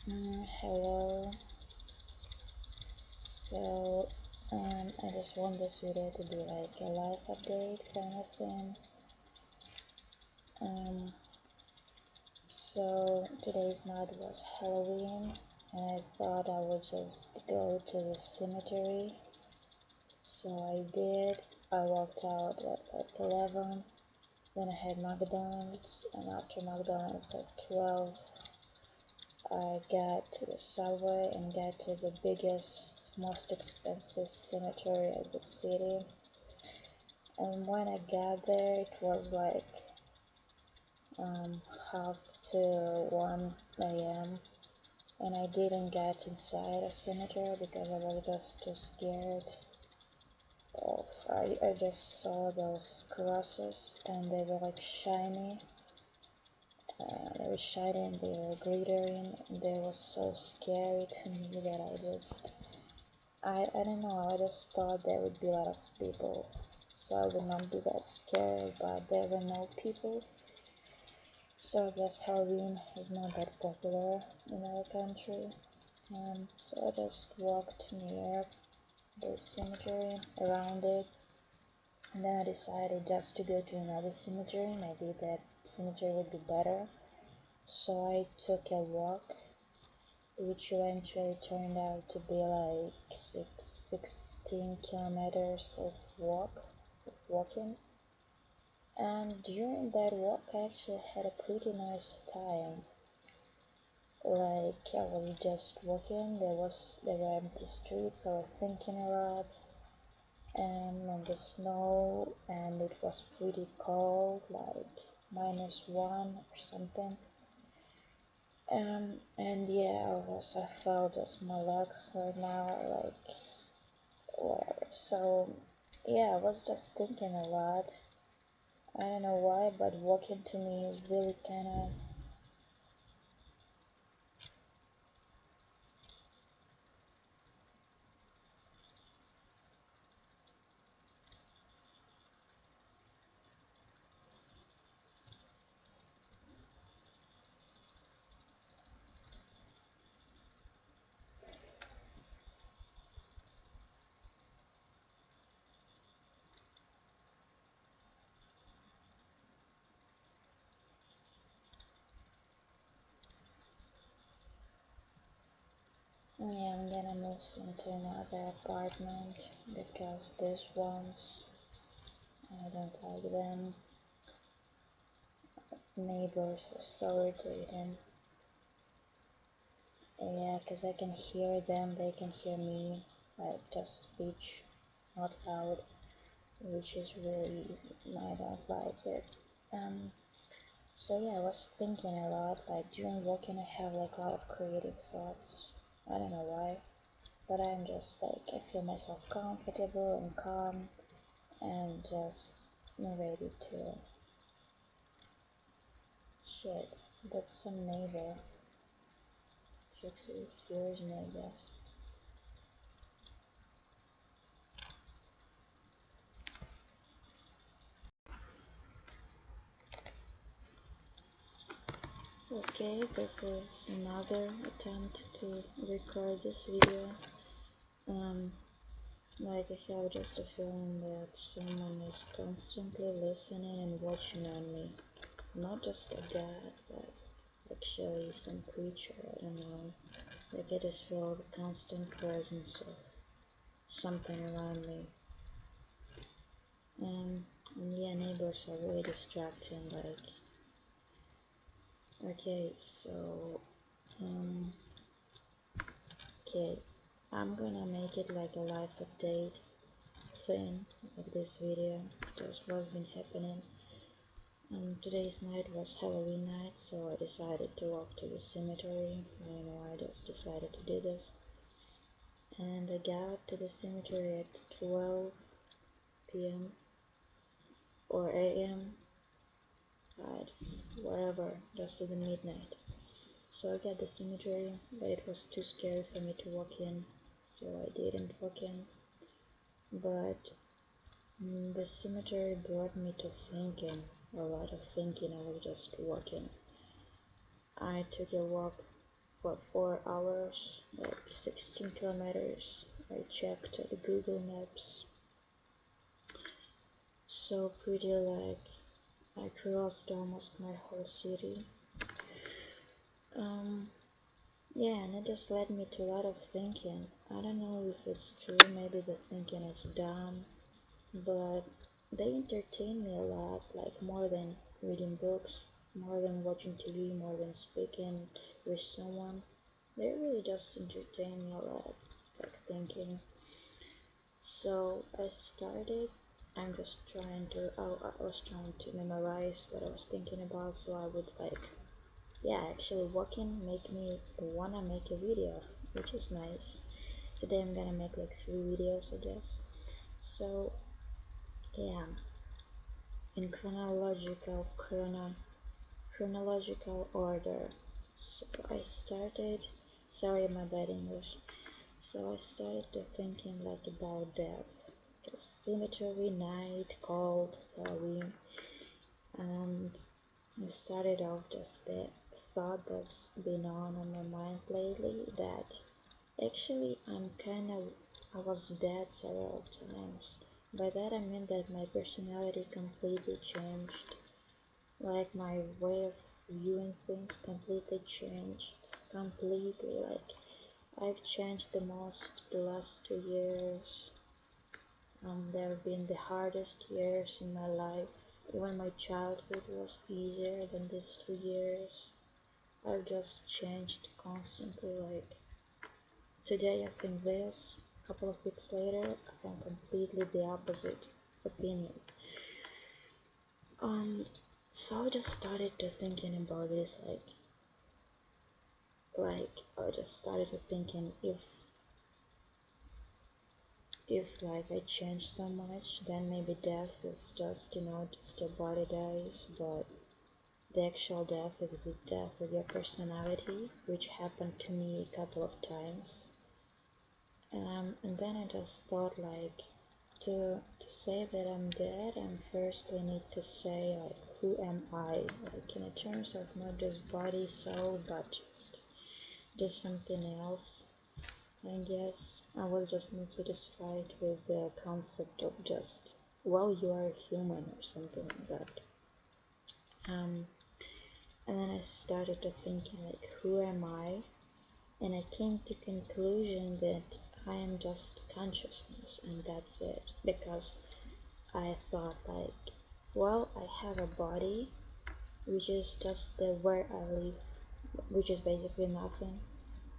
Hello. So, I just want this video to be like a life update kind of thing. So today's night was Halloween, and I thought I would just go to the cemetery. So I did. I walked out at like 11. Then I had McDonald's, and after McDonald's at 12. I got to the subway and got to the biggest, most expensive cemetery of the city. And when I got there, it was like half to 1 a.m. And I didn't get inside a cemetery because I was just too scared of. I just saw those crosses and they were like shiny. They were shining, they were glittering, and they were so scary to me that I don't know, I just thought there would be a lot of people, so I would not be that scared, but there were no people, so I guess Halloween is not that popular in our country, so I just walked near the cemetery, around it, and then I decided just to go to another cemetery, maybe that cemetery would be better, so I took a walk which eventually turned out to be like 16 kilometers of walking. And during that walk, I actually had a pretty nice time. Like I was just walking, there were empty streets, I was thinking a lot, and on the snow, and it was pretty cold, like -1 or something. And yeah, I felt just my legs right now are like whatever. So yeah, I was just thinking a lot. I don't know why, but walking to me is really kind of yeah. I'm gonna move into another apartment because these ones I don't like them. Neighbors are so irritating. Yeah, because I can hear them, they can hear me, like just speech, not loud, which is really, I don't like it. Um, so yeah, I was thinking a lot, like during walking I have like a lot of creative thoughts. I don't know why, but I'm just like, I feel myself comfortable and calm and just ready to, shit, that's some neighbor. She actually hears me, I guess. Okay, this is another attempt to record this video. Um, like I have just a feeling that someone is constantly listening and watching on me. Not just a god, but actually some creature, I don't know. Like I just feel the constant presence of something around me. And yeah, neighbors are really distracting, like, okay, so, okay, I'm gonna make it like a life update thing, like this video, just what's been happening. Today's night was Halloween night, so I decided to walk to the cemetery. I don't know, I just decided to do this. And I got to the cemetery at 12 p.m. or a.m. at wherever, just to the midnight. So I got the cemetery, but it was too scary for me to walk in, so I didn't walk in. But the cemetery brought me to thinking, a lot of thinking. I was just walking. I took a walk for 4 hours, like 16 kilometers. I checked the Google Maps. So pretty, like I crossed almost my whole city. Um, yeah, and it just led me to a lot of thinking. I don't know if it's true, maybe the thinking is dumb, but they entertain me a lot, like more than reading books, more than watching TV, more than speaking with someone. They really just entertain me a lot, like thinking. So I'm just trying to, I was trying to memorize what I was thinking about, so I would like, yeah, actually walking make me wanna make a video, which is nice. Today I'm gonna make like 3 videos, I guess. So yeah, in chronological order. So I started, sorry my bad English. So I started to thinking like about death. Because cemetery, night, cold, Halloween, and I started off just the thought that's been on my mind lately that actually I was dead several times. By that I mean that my personality completely changed. Like my way of viewing things completely changed. Completely. Like I've changed the most the last 2 years. They've been the hardest years in my life. Even my childhood was easier than these 2 years. I've just changed constantly. Like today I think this, a couple of weeks later I am completely the opposite opinion. So I just started to thinking about this, like I just started to thinking if like I change so much, then maybe death is just, just your body dies, but the actual death is the death of your personality, which happened to me a couple of times. And then I just thought like to say that I'm dead, I firstly need to say like who am I, like in terms of not just body, soul, but just something else. I guess I was just not satisfied with the concept of just, well, you are a human or something like that. Um, and then I started to thinking like, who am I? And I came to conclusion that I am just consciousness and that's it. Because I thought like, well, I have a body, which is just the where I live, which is basically nothing.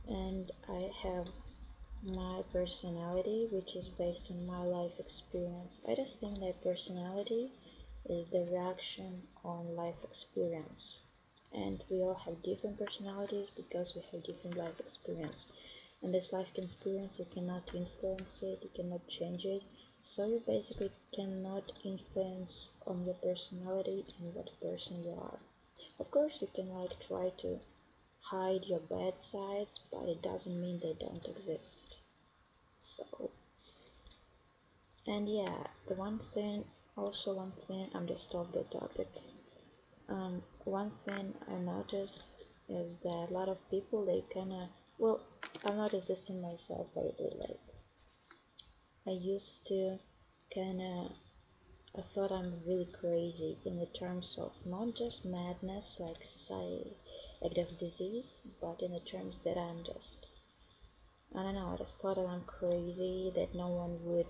And I have my personality, which is based on my life experience. I just think that personality is the reaction on life experience. And we all have different personalities because we have different life experience. And this life experience, you cannot influence it, you cannot change it. So you basically cannot influence on your personality and what person you are. Of course, you can like try to hide your bad sides, but it doesn't mean they don't exist. So, and yeah, one thing, I'm just off the topic. One thing I noticed is that a lot of people, they kinda, well, I've noticed this in myself lately. Like, I used to kinda, I thought I'm really crazy in the terms of not just madness, like just disease, but in the terms that I'm just, I don't know, I just thought that I'm crazy, that no one would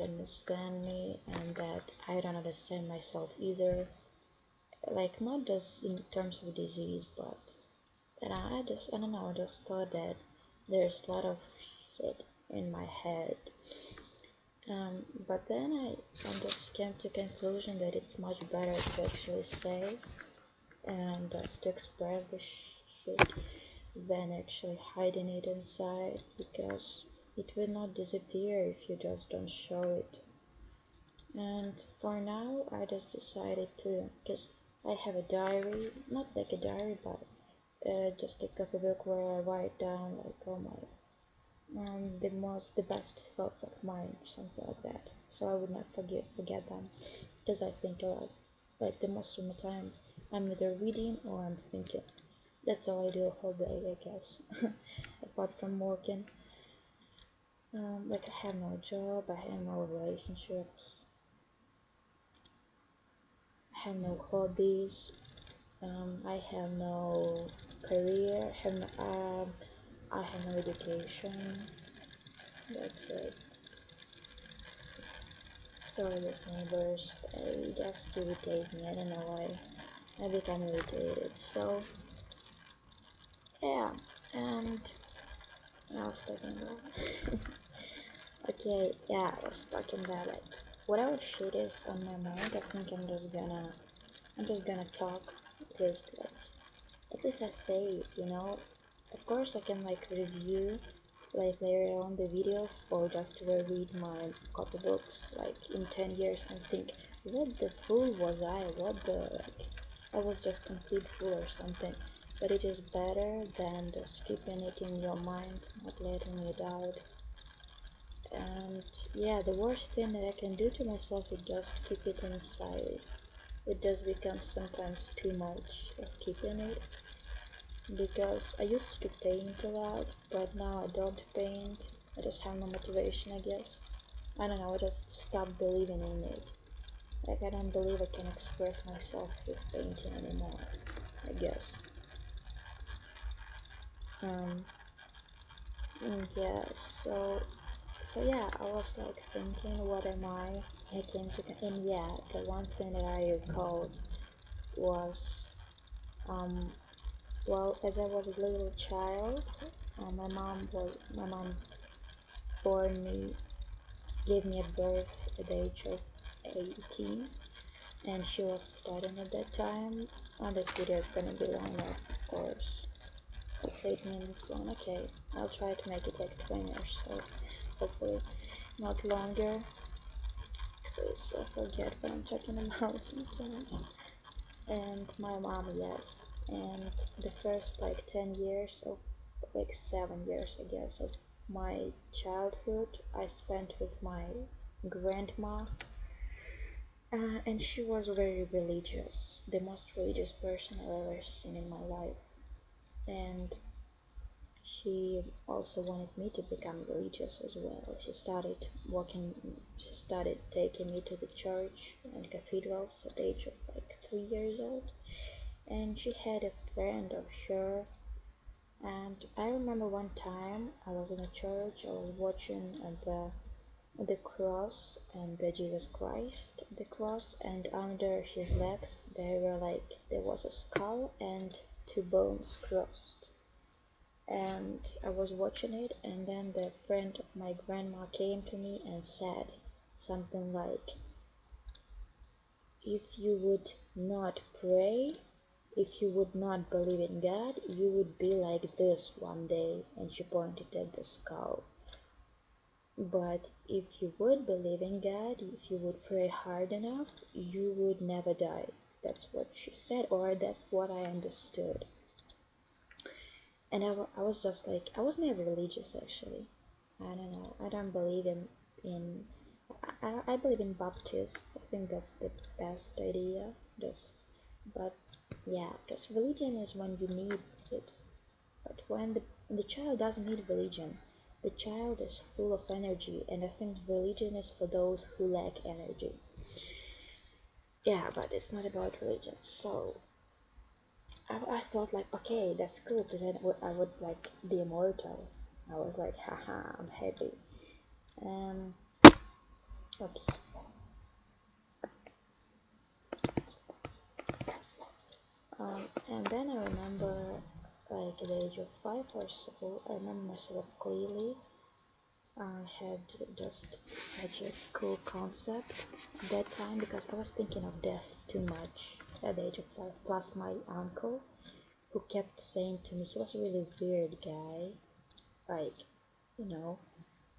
understand me, and that I don't understand myself either. Like not just in terms of disease, but and I don't know, I just thought that there's a lot of shit in my head. But then I just came to conclusion that it's much better to actually say and just to express the shit than actually hiding it inside, because it will not disappear if you just don't show it. And for now, I just decided to, because I have a diary, not like a diary, but just a copybook where I write down like all my the best thoughts of mine, or something like that, so I would not forget them, because I think a lot. Like the most of the time, I'm either reading or I'm thinking. That's all I do all day, I guess. Apart from working. Like I have no job, I have no relationships, I have no hobbies, I have no career, I have no education. That's it. Sorry, those neighbors, they just irritate me. I don't know why. I become irritated. So yeah, and I was talking about. Okay, yeah, I was talking about it. Whatever shit is on my mind, I think I'm just gonna talk because like at least I say it, you know. Of course I can like review like later on the videos or just reread my copybooks like in 10 years and think what the fool was I, what the like I was just complete fool or something. But it is better than just keeping it in your mind, not letting it out. And yeah, the worst thing that I can do to myself is just keep it inside. It does become sometimes too much of keeping it because I used to paint a lot, but now I don't paint. I just have no motivation, I guess. I don't know, I just stopped believing in it. Like, I don't believe I can express myself with painting anymore, I guess. Um, and yeah, so yeah, I was like thinking, what am I? I came to, and yeah, the one thing that I recalled was, um, well, as I was a little child, my mom born me, gave me a birth at the age of 18, and she was studying at that time. And this video is gonna be long, of course. It's 8 minutes long. Okay, I'll try to make it like 20 or so, hopefully not longer, because I forget what I'm talking about sometimes. And my mom, yes, and the first like 10 years of, like 7 years I guess, of my childhood I spent with my grandma, and she was very religious, the most religious person I've ever seen in my life. And she also wanted me to become religious as well. She started taking me to the church and cathedrals at the age of like 3 years old. And she had a friend of her, and I remember one time I was in a church, I was watching the cross and the Jesus Christ, the cross, and under his legs there was a skull and two bones crossed. And I was watching it, and then the friend of my grandma came to me and said something like, if you would not pray, if you would not believe in God, you would be like this one day. And she pointed at the skull. But if you would believe in God, if you would pray hard enough, you would never die. That's what she said, or that's what I understood. And I was just like, I was never religious actually. I don't know. I don't believe in I believe in Baptists. I think that's the best idea. Just, but yeah, because religion is when you need it. But when the child doesn't need religion, the child is full of energy, and I think religion is for those who lack energy. Yeah, but it's not about religion. So I thought like, okay, that's cool, because I would like be immortal. I was like, haha, I'm happy. Um, oops. And then I remember, like at the age of 5 or so, I remember myself clearly. I had just such a cool concept at that time because I was thinking of death too much at the age of 5. Plus my uncle, who kept saying to me, he was a really weird guy, like, you know,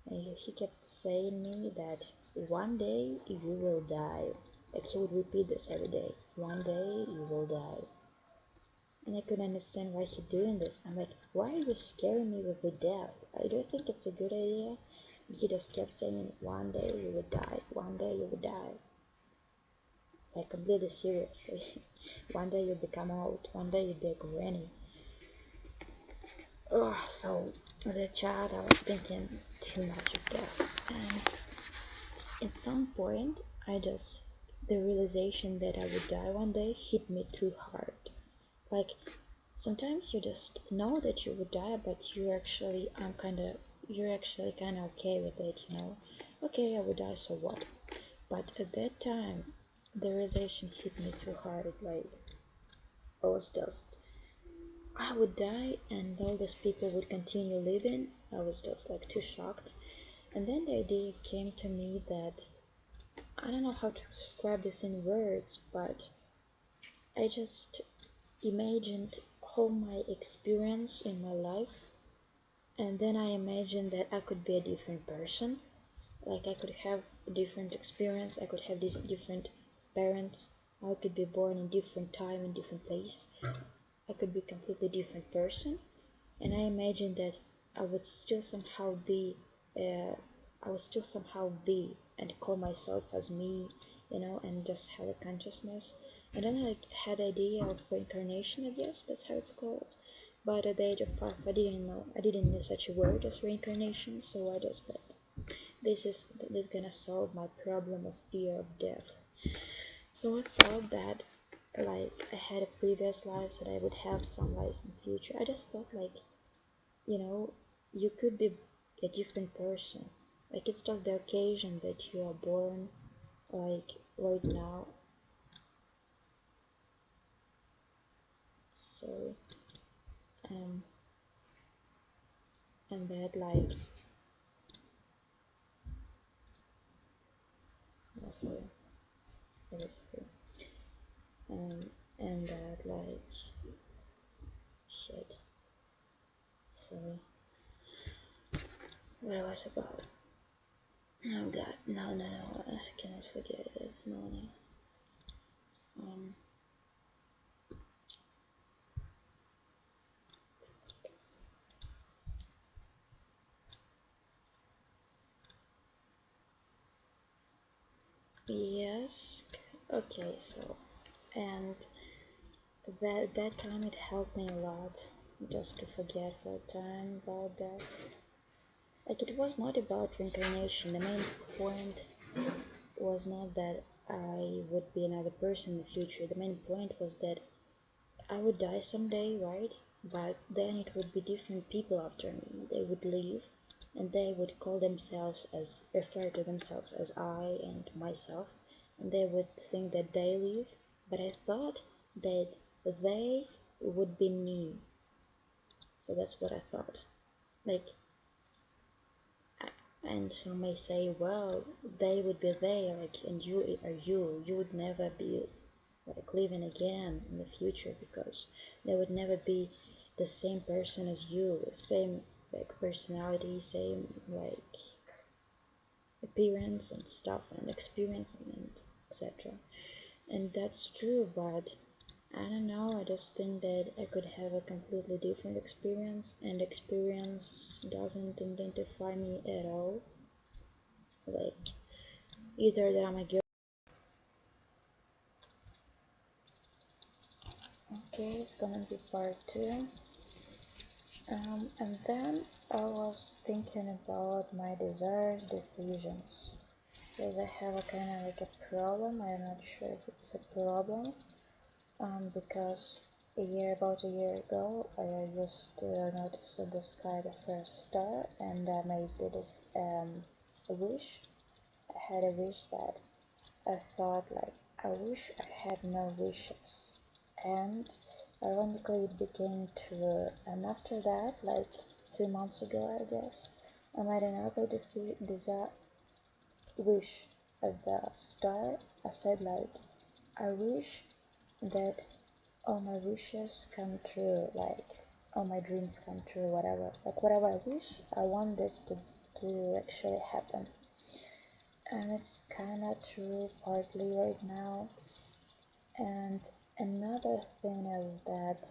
and he kept saying me that one day you will die. Like he would repeat this every day. One day you will die. And I couldn't understand why he doing this. I'm like, why are you scaring me with the death? I don't think it's a good idea. And he just kept saying, one day you would die, one day you would die. Like completely seriously. One day you'll become old, one day you'll be a granny. So as a child, I was thinking too much of death, and at some point, the realization that I would die one day hit me too hard. Like, sometimes you just know that you would die, but you're actually kind of okay with it, you know. Okay, I would die, so what? But at that time, the realization hit me too hard. Like, I was just, I would die, and all these people would continue living. I was just like too shocked. And then the idea came to me that I don't know how to describe this in words, but I just imagined all my experience in my life, and then I imagined that I could be a different person. Like I could have a different experience, I could have these different parents, I could be born in different time in different place, I could be a completely different person, and I imagined that I would still somehow be, uh, and call myself as me, you know, and just have a consciousness. And then I had the idea of reincarnation, I guess that's how it's called. But at the age of 5, I didn't know such a word as reincarnation, so I just like, this gonna solve my problem of fear of death. So I thought that like I had a previous lives that I would have some lives in future. I just thought like, you know, you could be a different person. Like it's just the occasion that you are born like right now. So um and that like sorry, really sorry. And that like shit. Sorry. What I was about. Oh god, no, I cannot forget it this morning. Um, yes, okay, so, and that time it helped me a lot, just to forget for a time about that. Like, it was not about reincarnation, the main point was not that I would be another person in the future, the main point was that I would die someday, right? But then it would be different people after me. They would leave and they would call themselves as, refer to themselves as I and myself, and they would think that they live, but I thought that they would be me. So that's what I thought. Like, and some may say, well, they would be they, like, and you are you. You would never be like living again in the future because there would never be the same person as you, same like personality, same like appearance and stuff and experience and etc. And that's true, but I don't know, I just think that I could have a completely different experience, and experience doesn't identify me at all. Like either that I'm a girl. Okay, it's gonna be part 2. And then I was thinking about my desires, decisions, because I have a kind of like a problem. I'm not sure if it's a problem, because about a year ago, I used to notice in the sky the first star, and I made this a wish. I had a wish that I thought like, I wish I had no wishes, and ironically it became true. And after that, like 3 months ago I guess, I made another desire wish at the start. I said like, I wish that all my wishes come true, like all my dreams come true, whatever. Like whatever I wish, I want this to actually happen. And it's kinda true partly right now. And another thing is that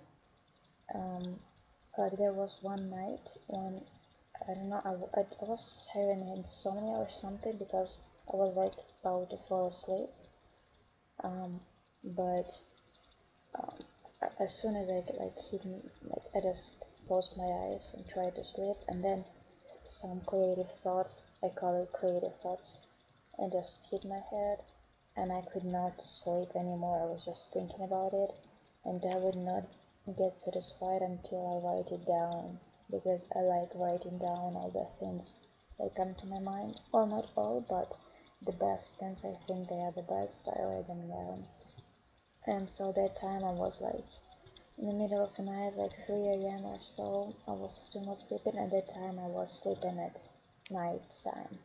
there was one night when I don't know, I was having insomnia or something because I was like about to fall asleep. But as soon as I like hit, like I just closed my eyes and tried to sleep, and then some creative thought, I call it creative thoughts, and just hit my head, and I could not sleep anymore. I was just thinking about it, and I would not get satisfied until I write it down, because I like writing down all the things that come to my mind. Well, not all, but the best things. I think they are the best. I write them down. And so that time I was like in the middle of the night, like 3 a.m. or so, I was still not sleeping. At that time I was sleeping at night time.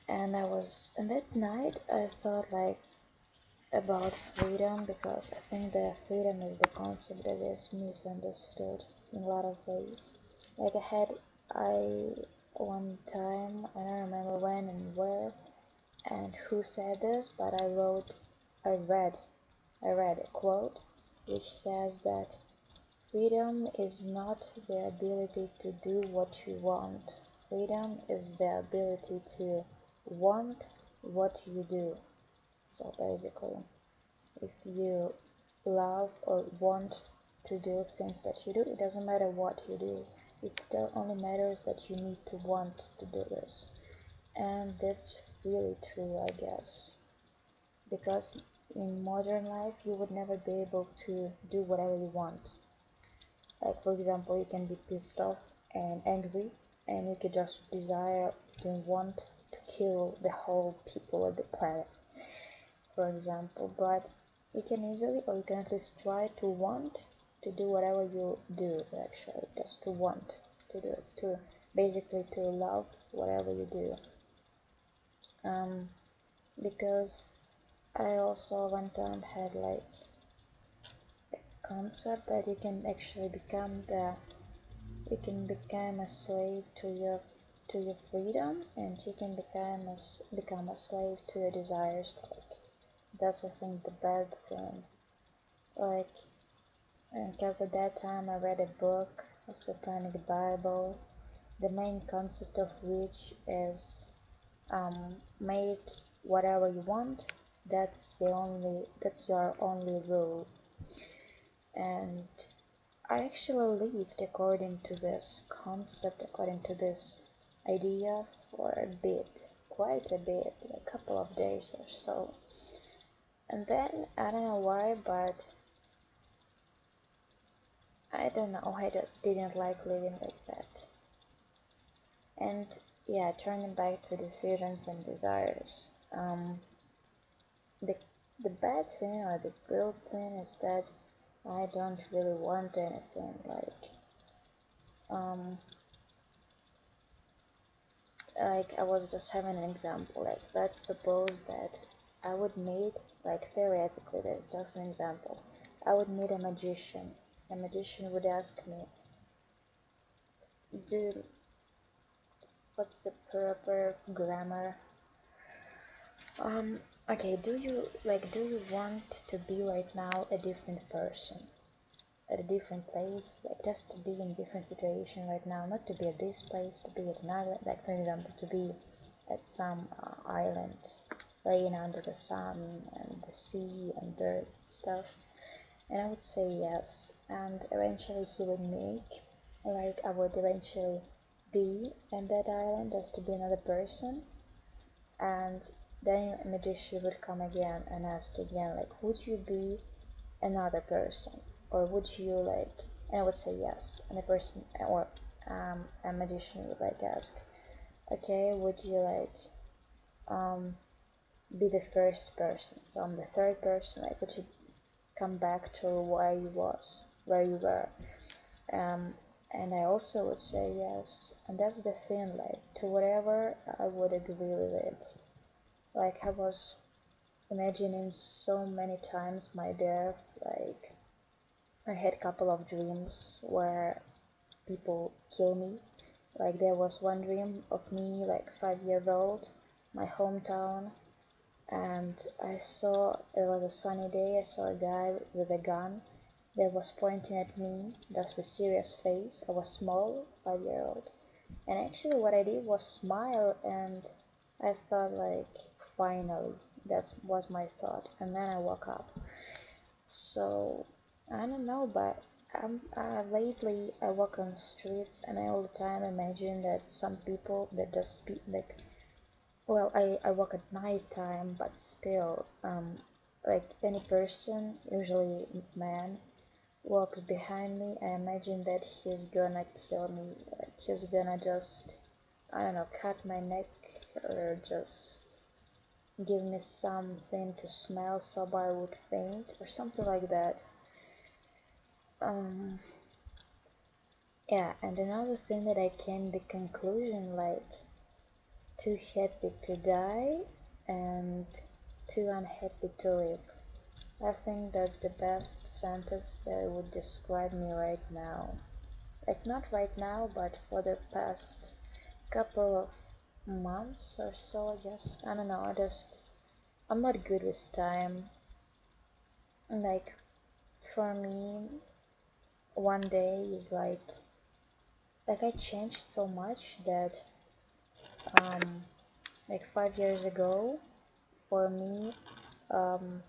And that night I thought like about freedom, because I think that freedom is the concept that is misunderstood in a lot of ways. Like I one time, I don't remember when and where and who said this, but I read a quote which says that freedom is not the ability to do what you want. Freedom is the ability to want what you do. So basically, if you love or want to do things that you do, it doesn't matter what you do. It still only matters that you need to want to do this. And that's really true, I guess. Because in modern life, you would never be able to do whatever you want. Like, for example, you can be pissed off and angry, and you could just desire, you can want to kill the whole people of the planet, for example. But you can easily, or you can at least try to want to do whatever you do, actually, just to want to do it, to basically to love whatever you do. Because I also one time had like a concept that you can actually you can become a slave to your freedom, and you can become a slave to your desires. Like, that's I think the bad thing. Like, because at that time I read a book, a Satanic Bible, the main concept of which is make whatever you want. That's your only rule. And I actually lived according to this concept, according to this idea for a bit, quite a bit, a couple of days or so. And then, I don't know why, but I don't know, I just didn't like living like that. And yeah, turning back to decisions and desires. The, the bad thing or the good thing is that I don't really want anything. Like I was just having an example. Like, let's suppose that I would meet, like theoretically, that's just an example. I would meet a magician. A magician would ask me, do what's the proper grammar? Okay, do you want to be right now a different person? At a different place, like just to be in different situation right now, not to be at this place, to be at another, like for example, to be at some island, laying under the sun and the sea and dirt and stuff. And I would say yes, and eventually he would like I would eventually be in that island just to be another person, and then a magician would come again and ask again, like, would you be another person, or would you like, and I would say yes, and a person or a magician would like ask, okay, would you like be the first person, so I'm the third person, like would you come back to where you were, and I also would say yes. And that's the thing, like to whatever I would agree with it. Like I was imagining so many times my death. Like I had a couple of dreams where people kill me. Like there was one dream of me, like 5 years old, my hometown, and it was a sunny day. I saw a guy with a gun that was pointing at me, just with serious face. I was small, 5 year old, and actually what I did was smile, and I thought like, finally, that was my thought, and then I woke up. So I don't know, but lately I walk on the streets and I all the time imagine that some people that just be like, well, I walk at night time, but still, like any person, usually man, walks behind me, I imagine that he's gonna kill me. Like he's gonna just, I don't know, cut my neck or just give me something to smell so I would faint or something like that. Um, yeah, and another thing that I came to the conclusion, like, too happy to die and too unhappy to live. I think that's the best sentence that would describe me right now. Like not right now, but for the past couple of months or so, just I don't know, I'm not good with time. Like for me, one day is like I changed so much that um like 5 years ago, for me, um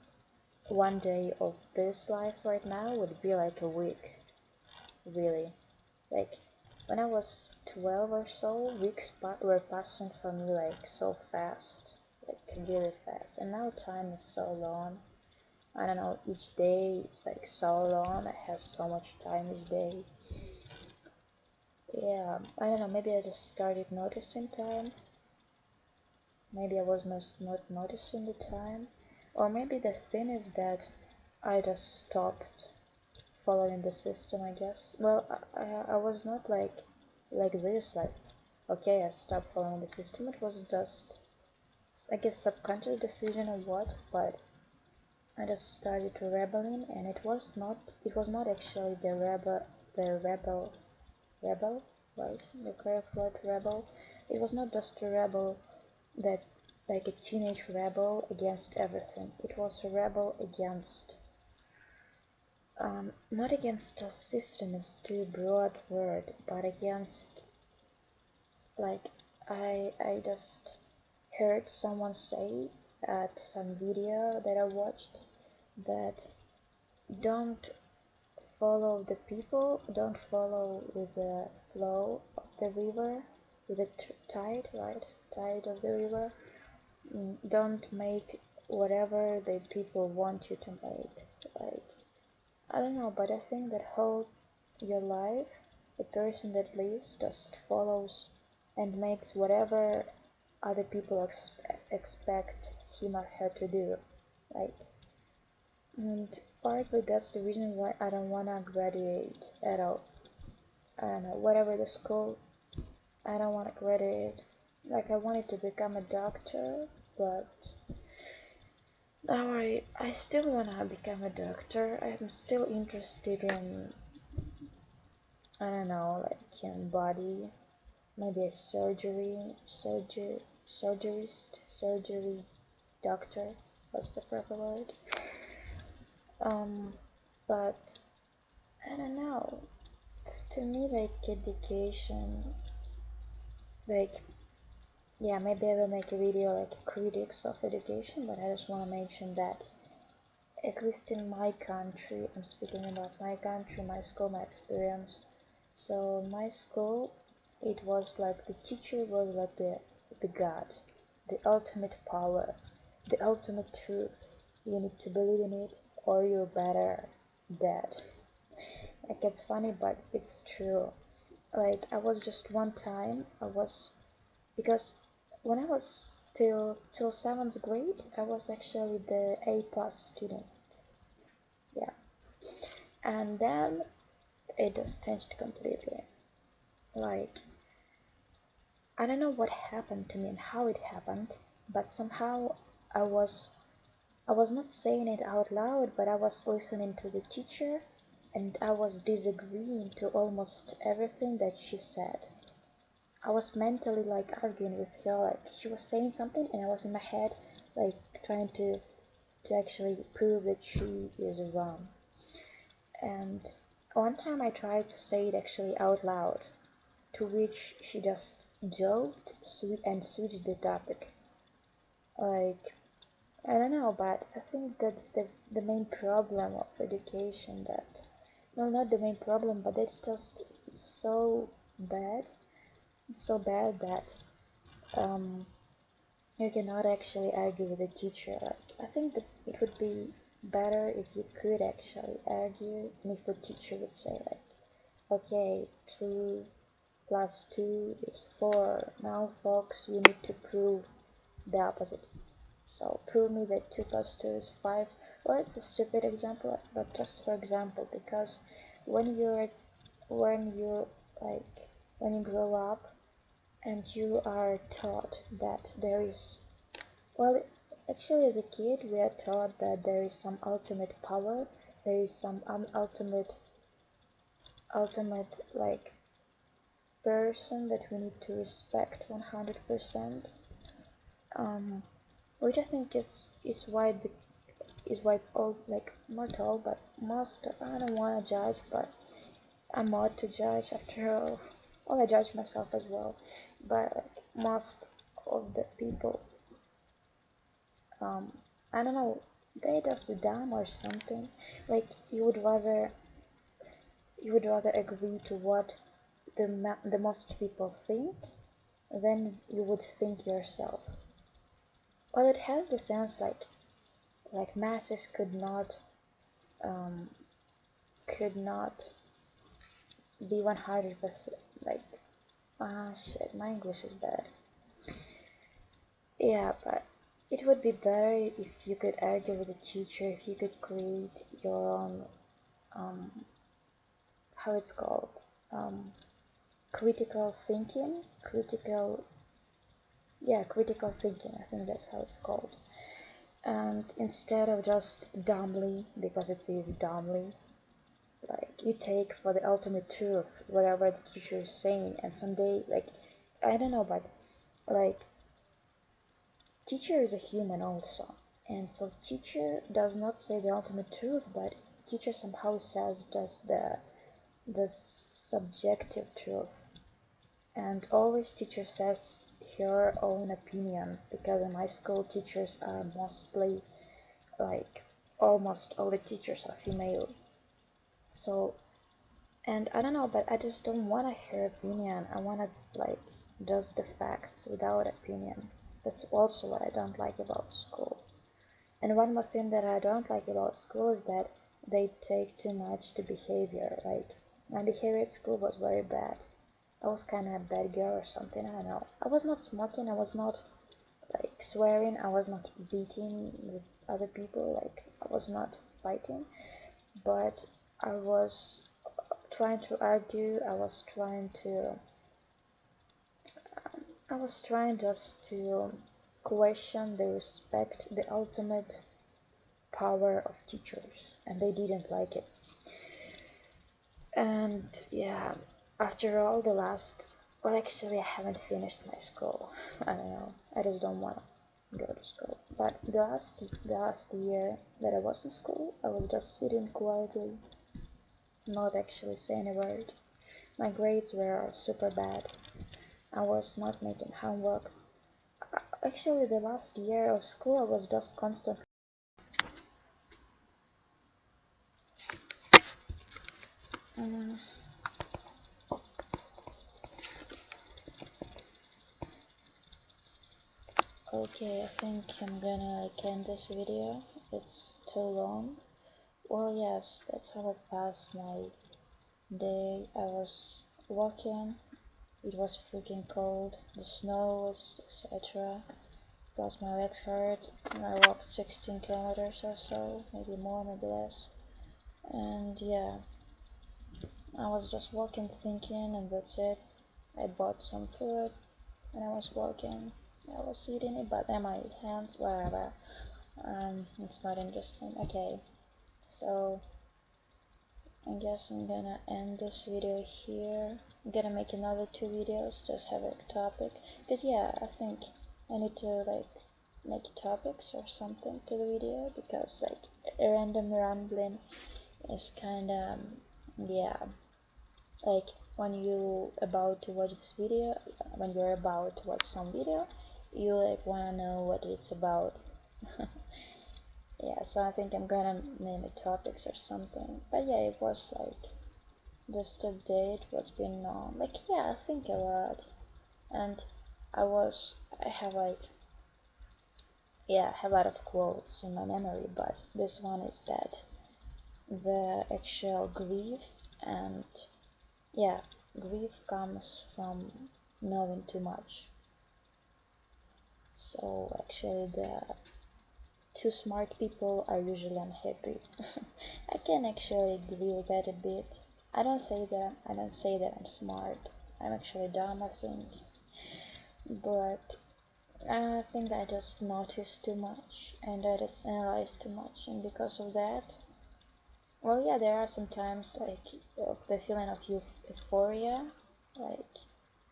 one day of this life right now would be like a week, really. Like when I was 12 or so, weeks were passing for me like so fast, like really fast. And now time is so long. I don't know, each day is like so long. I have so much time each day. Yeah, I don't know, maybe I just started noticing time. Maybe I was not noticing the time. Or maybe the thing is that I just stopped following the system, I guess. Well, I was not like this, like, okay, I stopped following the system. It was just, I guess, subconscious decision or what, but I just started to rebelling, and it was not actually the rebel, right? The correct word, rebel. It was not just a rebel that, like a teenage rebel against everything. It was a rebel against, not against a system is too broad word, but against, like, I just heard someone say at some video that I watched that don't follow the people, don't follow with the flow of the river, with the tide, right? Tide of the river. Don't make whatever the people want you to make. Like, I don't know, but I think that whole your life, the person that lives just follows and makes whatever other people expect him or her to do. Like, and partly that's the reason why I don't wanna graduate at all. I don't know, whatever the school, I don't wanna graduate. Like, I wanted to become a doctor, but now I still wanna become a doctor. I'm still interested in, I don't know, like in body, maybe a surgery doctor. What's the proper word? Um, but I don't know. To me, like education, like yeah, maybe I will make a video like critics of education, but I just want to mention that at least in my country, I'm speaking about my country, my school, my experience. So my school, it was like the teacher was like the God, the ultimate power, the ultimate truth. You need to believe in it or you're better dead. Like it's funny, but it's true. Like I was just one time, I was, because when I was till seventh grade, I was actually the A plus student. Yeah, and then it just changed completely. Like I don't know what happened to me and how it happened, but somehow I was I was not saying it out loud, but I was listening to the teacher and I was disagreeing to almost everything that she said. I was mentally like arguing with her, like she was saying something and I was in my head like trying to actually prove that she is wrong. And one time I tried to say it actually out loud, to which she just joked and switched the topic. Like, I don't know, but I think that's the main problem of education, that well, not the main problem, but it's so bad. It's so bad that um, you cannot actually argue with the teacher. Like, I think that it would be better if you could actually argue, and if the teacher would say like, okay, 2 plus 2 is 4. Now, folks, you need to prove the opposite. So prove me that 2 plus 2 is 5. Well, it's a stupid example, but just for example, because when you're when you like when you grow up and you are taught that there is, well, actually as a kid we are taught that there is some ultimate power, there is some ultimate like person that we need to respect 100%, which I think is why all, like not all but most, I don't want to judge, but I'm odd to judge after all. Well, I judge myself as well, but like most of the people, um, I don't know, they just dumb or something. Like you would rather agree to what the most people think than you would think yourself. Well, it has the sense like masses um, could not be 100% like, ah shit, my English is bad. Yeah, but it would be better if you could argue with the teacher, if you could create your own, how it's called, um, critical thinking, critical thinking, I think that's how it's called. And instead of just dumbly, because it's easy dumbly, like you take for the ultimate truth whatever the teacher is saying, and someday, like, I don't know, but like teacher is a human also, and so teacher does not say the ultimate truth, but teacher somehow says just the subjective truth, and always teacher says her own opinion, because in my school teachers are mostly like, almost all the teachers are female. So, and I don't know, but I just don't want to hear opinion. I want to like just the facts without opinion. That's also what I don't like about school. And one more thing that I don't like about school is that they take too much to behavior. Like, my behavior at school was very bad. I was kind of a bad girl or something, I don't know. I was not smoking, I was not like swearing, I was not beating with other people, like I was not fighting, but I was trying to argue, I was trying just to question the respect, the ultimate power of teachers, and they didn't like it. And yeah, after all, well, actually, I haven't finished my school. I don't know, I just don't want to go to school. But the last year that I was in school, I was just sitting quietly, not actually saying a word. My grades were super bad. I was not making homework. Actually, the last year of school, I was just constantly. Um, okay, I think I'm gonna like end this video. It's too long. Well, yes, that's how I passed my day. I was walking. It was freaking cold. The snow was, etc. Plus my legs hurt. And I walked 16 kilometers or so, maybe more, maybe less. And yeah, I was just walking, thinking, and that's it. I bought some food and I was walking. I was eating it, but then my hands, whatever. It's not interesting. Okay, so I guess I'm gonna end this video here. I'm gonna make another 2 videos, just have a topic. Because yeah, I think I need to like make topics or something to the video, because like a random rambling is kinda, yeah, like when you're about to watch some video, you like wanna know what it's about. Yeah, so I think I'm gonna name it topics or something. But yeah, it was like just a date was been like yeah, I think a lot. And I have like yeah, I have a lot of quotes in my memory, but this one is that the actual grief and yeah, grief comes from knowing too much. So actually the too smart people are usually unhappy. I can actually agree with that a bit. I don't say that I'm smart. I'm actually dumb, I think. But I think I just notice too much and I just analyze too much, and because of that, well, yeah, there are sometimes like the feeling of euphoria. Like,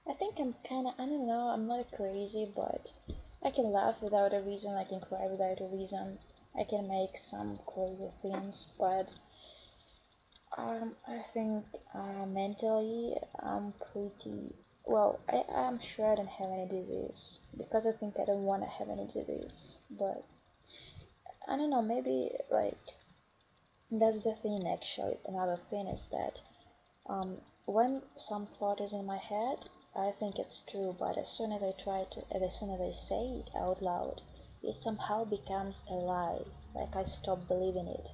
I think I'm kind of, I don't know, I'm not crazy, but I can laugh without a reason, I can cry without a reason, I can make some crazy things, but I think mentally I'm pretty, well, I'm sure I don't have any disease, because I think I don't want to have any disease, but I don't know, maybe like, that's the thing actually, another thing is that when some thought is in my head, I think it's true, but as soon as I say it out loud, it somehow becomes a lie. Like I stop believing it.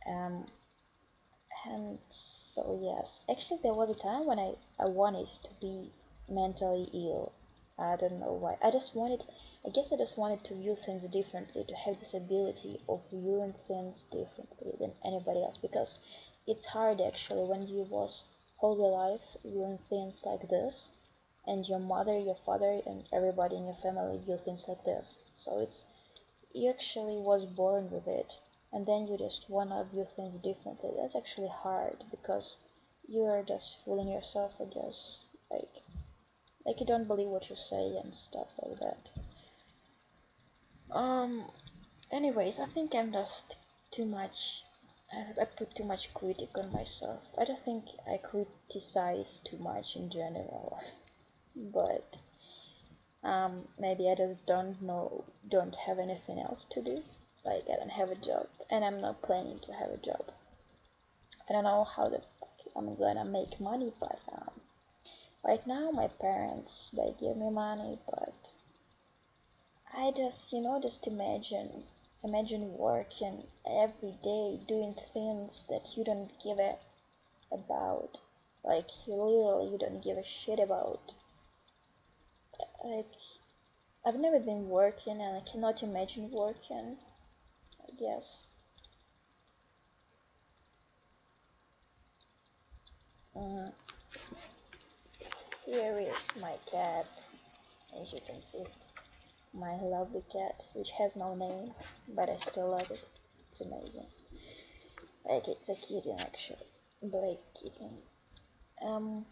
Um, and so yes, actually there was a time when I wanted to be mentally ill. I don't know why. I guess I just wanted to view things differently, to have this ability of viewing things differently than anybody else, because it's hard actually when you was whole your life viewing things like this, and your mother, your father, and everybody in your family view things like this. So it's you actually was born with it, and then you just wanna view things differently. That's actually hard because you're just fooling yourself, I guess. Like like you don't believe what you say and stuff like that. Um. Anyways, I think I'm just too much. I put too much critic on myself. I don't think I criticize too much in general, but maybe I just don't have anything else to do. Like I don't have a job, and I'm not planning to have a job. I don't know how I'm gonna make money, but right now my parents they give me money, but I just just imagine working every day doing things that you don't give a about, like you don't give a shit about. Like I've never been working, and I cannot imagine working. I guess. Uh, Here is my cat, as you can see. My lovely cat, which has no name, but I still love it. It's amazing. Like it's a kitten actually, black kitten. Um.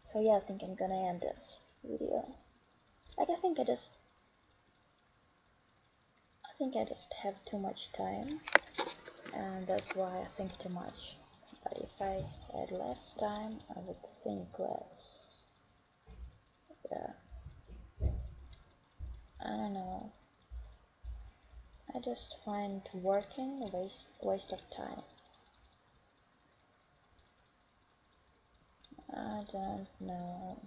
So yeah, I think I'm gonna end this video. Like I think I just have too much time, and that's why I think too much. But if I had less time, I would think less. Yeah. I don't know. I just find working a waste of time. I don't know.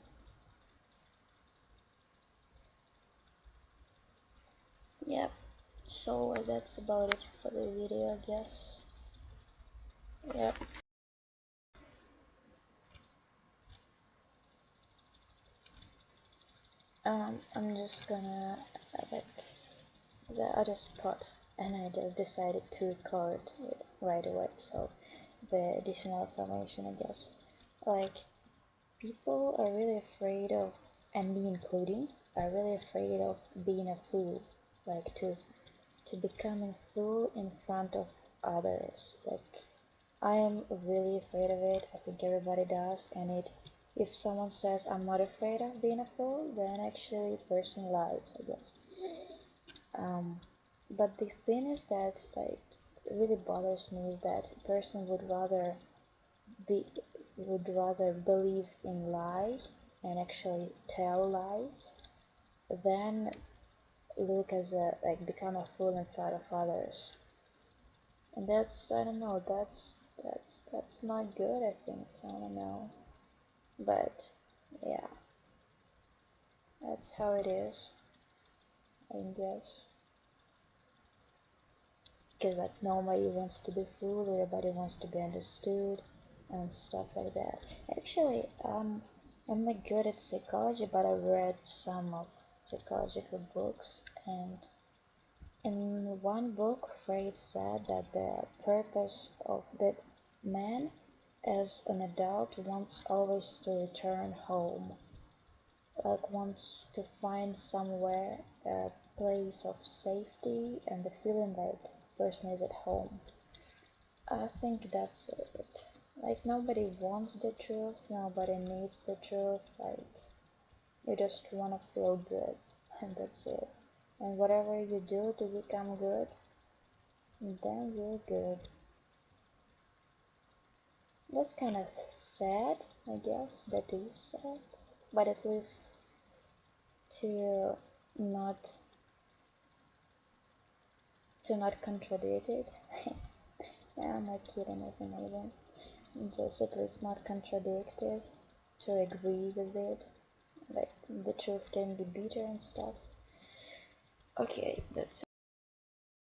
Yep. So that's about it for the video, I guess. Yep. I'm just gonna like I just thought, and I just decided to record it right away. So the additional information, I guess, like people are really afraid of, and me including, are really afraid of being a fool, like to becoming fool in front of others. Like I am really afraid of it. I think everybody does, and if someone says I'm not afraid of being a fool, then actually the person lies, I guess. Um, but the thing is that like really bothers me is that a person be would rather believe in lie and actually tell lies than look as a, like, become a fool in front of others. And that's, I don't know, that's not good, I think. I don't know. But yeah, that's how it is, I guess. Because like nobody wants to be fooled, everybody wants to be understood and stuff like that. Actually, I'm not good at psychology, but I read some of psychological books, and in one book, Freud said that the purpose of that man as an adult wants always to return home, like wants to find somewhere a place of safety and the feeling like person is at home. I think that's it. Like nobody wants the truth, nobody needs the truth, like you just wanna feel good and that's it. And whatever you do to become good, then you're good. That's kind of sad, I guess. That is sad, but at least to not not contradict it. Yeah, my kidding is amazing. Just at least not contradict it, to agree with it. Like the truth can be bitter and stuff. Okay, that's